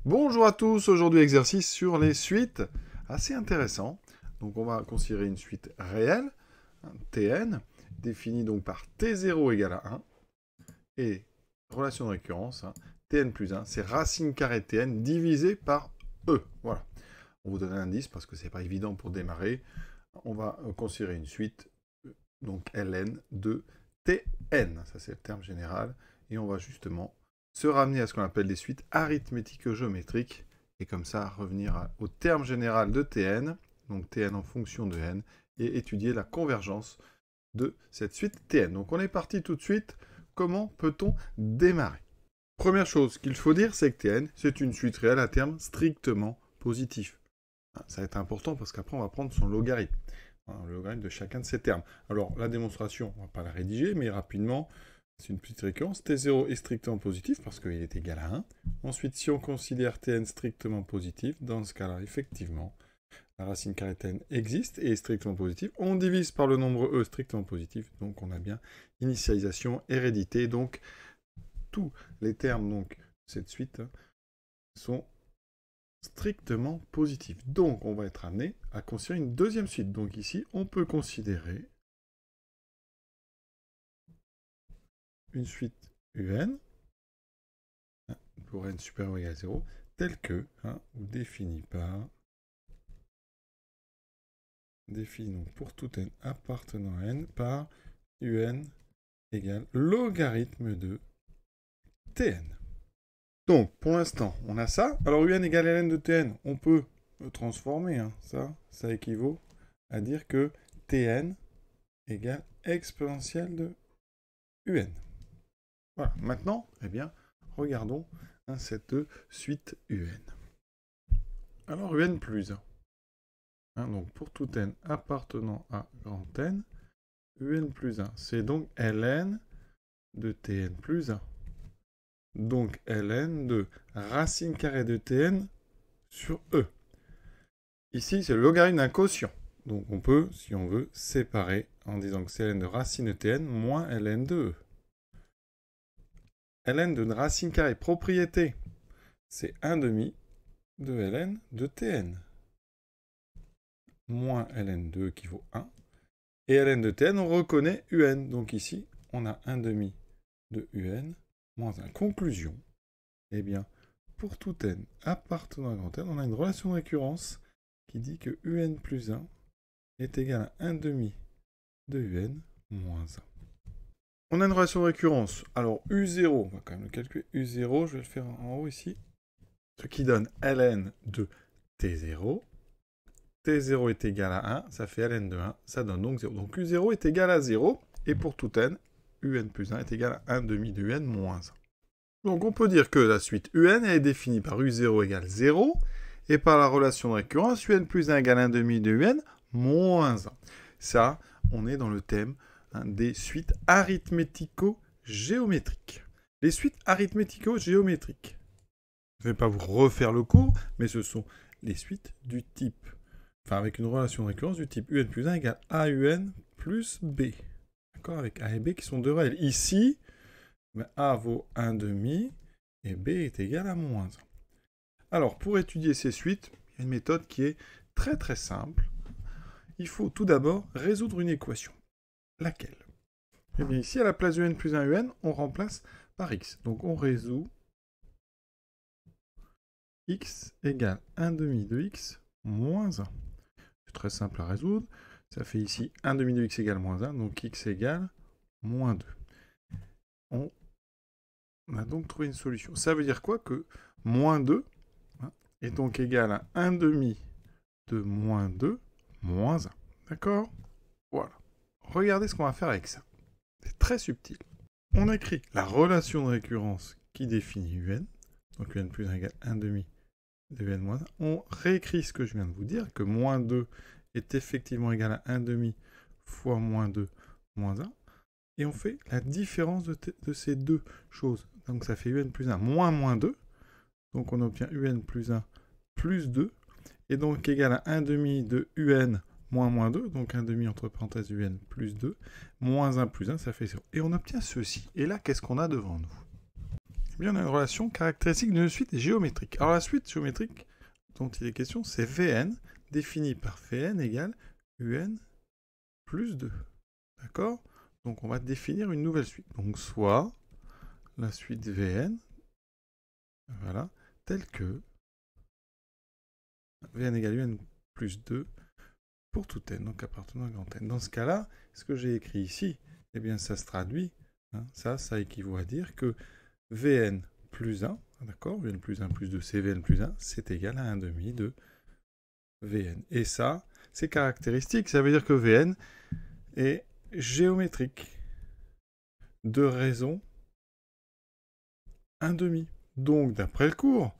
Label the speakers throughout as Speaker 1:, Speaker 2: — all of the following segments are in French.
Speaker 1: Bonjour à tous, aujourd'hui exercice sur les suites, assez intéressant. Donc on va considérer une suite réelle, Tn, définie donc par T0 égale à 1, et relation de récurrence, Tn plus 1, c'est racine carrée de Tn divisé par E. Voilà. On vous donne un indice parce que c'est pas évident pour démarrer. On va considérer une suite, donc Ln de Tn, ça c'est le terme général, et on va justement se ramener à ce qu'on appelle des suites arithmético-géométriques, et comme ça revenir au terme général de Tn, donc Tn en fonction de n, et étudier la convergence de cette suite Tn. Donc on est parti tout de suite. Comment peut-on démarrer? Première chose qu'il faut dire, c'est que Tn, c'est une suite réelle à terme strictement positif. Ça va être important parce qu'après on va prendre son logarithme, le logarithme de chacun de ces termes. Alors la démonstration, on ne va pas la rédiger, mais rapidement, c'est une petite récurrence. T0 est strictement positif parce qu'il est égal à 1. Ensuite, si on considère Tn strictement positif, dans ce cas-là, effectivement, la racine carrée de Tn existe et est strictement positive. On divise par le nombre E strictement positif, donc on a bien initialisation, hérédité. Donc, tous les termes donc, de cette suite sont strictement positifs. Donc, on va être amené à considérer une deuxième suite. Donc ici, on peut considérer une suite UN, pour n supérieur ou égal à 0, telle que, ou définie par, définie donc pour tout n appartenant à n par UN égale logarithme de Tn. Donc, pour l'instant, on a ça. Alors, UN égale ln de Tn, on peut transformer, ça équivaut à dire que Tn égale exponentielle de UN. Voilà, maintenant, eh bien, regardons cette suite UN. Alors, UN plus 1. Donc, pour tout n appartenant à grand N, UN plus 1, c'est donc ln de Tn plus 1. Donc, ln de racine carrée de Tn sur E. Ici, c'est le logarithme d'un quotient. Donc, on peut, si on veut, séparer en disant que c'est ln de racine de Tn moins ln de E. ln de racine carrée propriété, c'est 1 demi de ln de Tn. Moins ln de E qui vaut 1. Et ln de Tn, on reconnaît Un. Donc ici, on a 1 demi de Un moins 1. Conclusion. Eh bien, pour tout n appartenant à grand N, on a une relation de récurrence qui dit que Un plus 1 est égal à 1 demi de Un moins 1. On a une relation de récurrence. Alors, U0, on va quand même le calculer. U0, je vais le faire en haut ici. Ce qui donne ln de T0. T0 est égal à 1, ça fait ln de 1, ça donne donc 0. Donc U0 est égal à 0, et pour tout n, Un plus 1 est égal à 1 demi de Un moins 1. Donc on peut dire que la suite Un est définie par U0 égale 0, et par la relation de récurrence, Un plus 1 égale 1 demi de Un moins 1. Ça, on est dans le thème des suites arithmético-géométriques. Les suites arithmético-géométriques. Je ne vais pas vous refaire le cours, mais ce sont les suites du type, avec une relation de récurrence du type Un plus 1 égale AUN plus B. D'accord? Avec A et B qui sont deux réels. Ici, A vaut 1 demi et B est égal à moins 1. Alors, pour étudier ces suites, il y a une méthode qui est très très simple. Il faut tout d'abord résoudre une équation. Laquelle? Eh bien, ici, à la place de n plus 1 un, on remplace par x. Donc, on résout x égale 1 demi de x moins 1. C'est très simple à résoudre. Ça fait ici 1 demi de x égale moins 1, donc x égale moins 2. On a donc trouvé une solution. Ça veut dire quoi? Que moins 2 est donc égal à 1 demi de moins 2 moins 1. D'accord? Voilà. Regardez ce qu'on va faire avec ça. C'est très subtil. On écrit la relation de récurrence qui définit Un. Donc Un plus 1 égale 1 demi de Un moins 1. On réécrit ce que je viens de vous dire, que moins 2 est effectivement égal à 1 demi fois moins 2 moins 1. Et on fait la différence de ces deux choses. Donc ça fait Un plus 1 moins moins 2. Donc on obtient Un plus 1 plus 2. Et donc égal à 1 demi de Un moins moins 2. Donc 1 demi entre parenthèses Un plus 2. Moins 1 plus 1, ça fait 0. Et on obtient ceci. Et là, qu'est-ce qu'on a devant nous? Eh bien, on a une relation caractéristique d'une suite géométrique. Alors, la suite géométrique dont il est question, c'est Vn, définie par Vn égale Un plus 2. D'accord? Donc, on va définir une nouvelle suite. Donc, soit la suite Vn, voilà, telle que Vn égale Un plus 2 pour tout n, donc appartenant à grand n. Dans ce cas-là, ce que j'ai écrit ici, eh bien, ça se traduit, hein, ça équivaut à dire que Vn plus 1, d'accord, Vn plus 1 plus 2, c'est Vn plus 1, c'est égal à 1 demi de Vn. Et ça, c'est caractéristique, ça veut dire que Vn est géométrique de raison 1 demi. Donc, d'après le cours,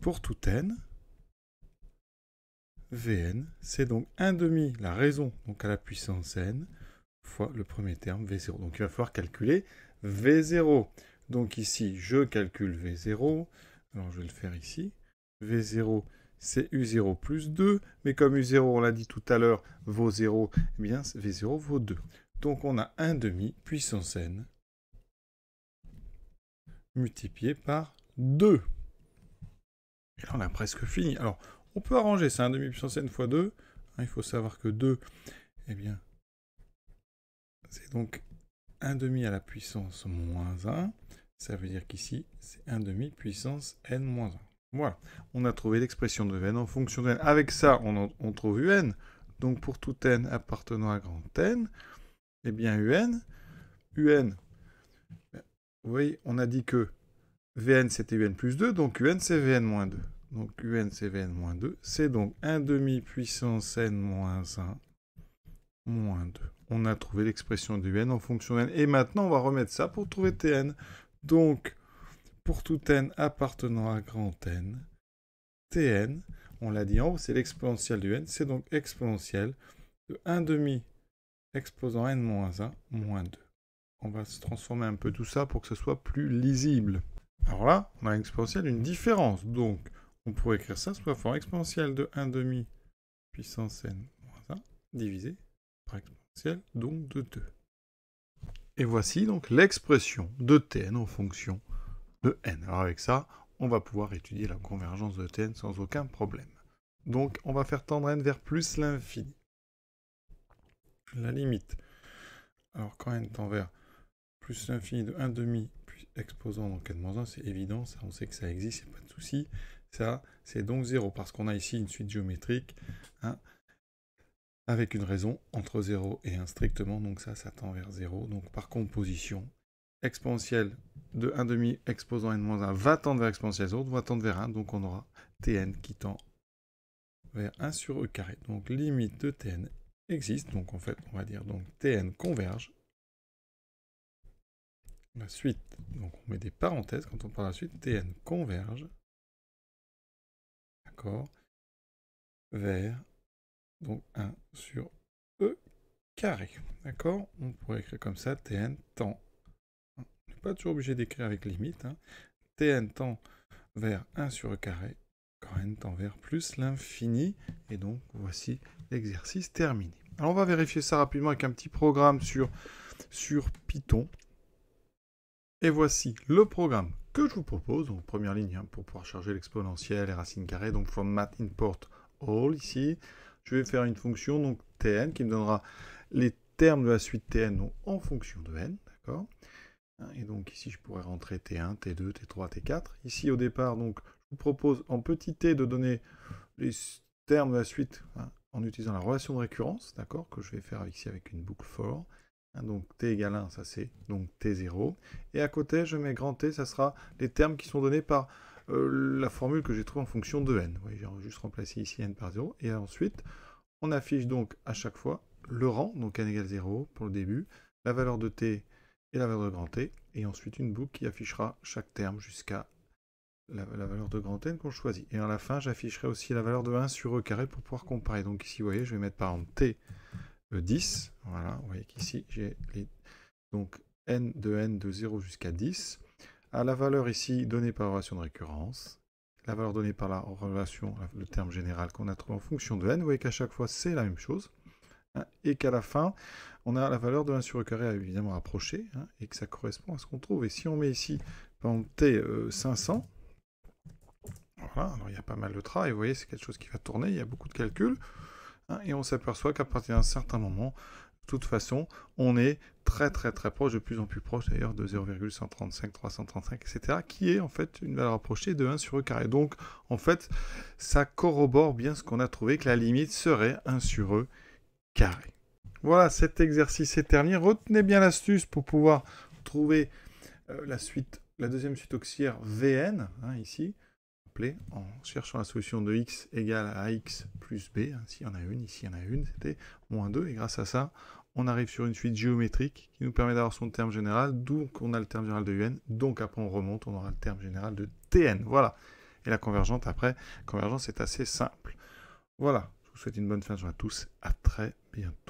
Speaker 1: pour tout n, Vn, c'est donc 1 demi la raison, donc à la puissance n, fois le premier terme, V0. Donc il va falloir calculer V0. Donc ici, je calcule V0. Alors je vais le faire ici. V0, c'est U0 plus 2. Mais comme U0, on l'a dit tout à l'heure, vaut 0, eh bien V0 vaut 2. Donc on a 1 demi puissance n multiplié par 2. Et là, on a presque fini. Alors, on peut arranger, c'est 1 demi puissance n fois 2. Il faut savoir que 2, eh bien, c'est donc 1 demi à la puissance moins 1. Ça veut dire qu'ici, c'est 1 demi puissance n moins 1. Voilà, on a trouvé l'expression de n en fonction de n. Avec ça, on trouve un. Donc, pour tout n appartenant à grand n, eh bien, un, vous voyez, on a dit que Vn, c'était Un plus 2, donc Un, c'est Vn moins 2. Donc, Un, c'est Vn moins 2. C'est donc 1 demi puissance n moins 1 moins 2. On a trouvé l'expression de n en fonction de n. Et maintenant, on va remettre ça pour trouver Tn. Donc, pour tout n appartenant à grand n, Tn, on l'a dit en haut, c'est l'exponentielle du n. C'est donc exponentielle de 1 demi exposant n moins 1 moins 2. On va se transformer un peu tout ça pour que ce soit plus lisible. Alors là, on a l'exponentielle d'une différence. Donc, on pourrait écrire ça sous la forme exponentielle de 1 demi puissance n moins 1 divisé par exponentielle, donc de 2. Et voici donc l'expression de Tn en fonction de n. Alors avec ça, on va pouvoir étudier la convergence de Tn sans aucun problème. Donc, on va faire tendre n vers plus l'infini. La limite. Alors, quand n tend vers plus l'infini de 1 demi exposant donc n-1, c'est évident, ça, on sait que ça existe, il n'y a pas de souci. Ça, c'est donc 0, parce qu'on a ici une suite géométrique, hein, avec une raison entre 0 et 1 strictement, donc ça tend vers 0. Donc par composition, exponentielle de 1 demi exposant n-1 va tendre vers exponentielle 0, va tendre vers 1, donc on aura Tn qui tend vers 1 sur e carré. Donc limite de Tn existe, donc en fait on va dire donc Tn converge. La suite, donc on met des parenthèses quand on parle de la suite, Tn converge, d'accord, vers donc 1 sur e carré, d'accord. On pourrait écrire comme ça, Tn tend, on n'est pas toujours obligé d'écrire avec limite, hein. Tn tend vers 1 sur e carré, quand n tend vers plus l'infini, et donc voici l'exercice terminé. Alors on va vérifier ça rapidement avec un petit programme sur Python. Et voici le programme que je vous propose, donc première ligne, hein, pour pouvoir charger l'exponentielle, les racines carrées, donc from math import all ici. Je vais faire une fonction, donc Tn, qui me donnera les termes de la suite Tn donc, en fonction de n, d'accord. Et donc ici, je pourrais rentrer T1, T2, T3, T4. Ici, au départ, donc, je vous propose en petit t de donner les termes de la suite, hein, en utilisant la relation de récurrence, d'accord, que je vais faire ici avec une boucle for. Donc t égale 1, ça c'est donc t0. Et à côté, je mets grand T, ça sera les termes qui sont donnés par la formule que j'ai trouvée en fonction de n. Vous voyez, j'ai juste remplacé ici n par 0. Et ensuite, on affiche donc à chaque fois le rang, donc n égale 0 pour le début, la valeur de t et la valeur de grand T, et ensuite une boucle qui affichera chaque terme jusqu'à la valeur de grand N qu'on choisit. Et à la fin, j'afficherai aussi la valeur de 1 sur e carré pour pouvoir comparer. Donc ici, vous voyez, je vais mettre par exemple t 10, voilà, vous voyez qu'ici j'ai donc n de 0 jusqu'à 10, à la valeur ici donnée par la relation de récurrence, la valeur donnée par la relation, le terme général qu'on a trouvé en fonction de n, vous voyez qu'à chaque fois c'est la même chose, hein, et qu'à la fin, on a la valeur de 1 sur e carré évidemment approchée, hein, et que ça correspond à ce qu'on trouve. Et si on met ici par exemple T 500. Voilà, alors il y a pas mal de travail, vous voyez, c'est quelque chose qui va tourner, il y a beaucoup de calculs, hein, et on s'aperçoit qu'à partir d'un certain moment, de toute façon, on est très proche, de plus en plus proche d'ailleurs de 0,135, 335, etc., qui est en fait une valeur approchée de 1 sur E carré. Donc, en fait, ça corrobore bien ce qu'on a trouvé, que la limite serait 1 sur E carré. Voilà, cet exercice est terminé. Retenez bien l'astuce pour pouvoir trouver la deuxième suite auxiliaire Vn, hein, ici, en cherchant la solution de x égale à x plus b. Ici, il y en a une, ici, il y en a une, c'était moins 2. Et grâce à ça, on arrive sur une suite géométrique qui nous permet d'avoir son terme général. Donc, on a le terme général de un. Donc, après, on remonte, on aura le terme général de tn. Voilà. Et la convergente, après, convergence est assez simple. Voilà. Je vous souhaite une bonne fin de journée à tous. À très bientôt.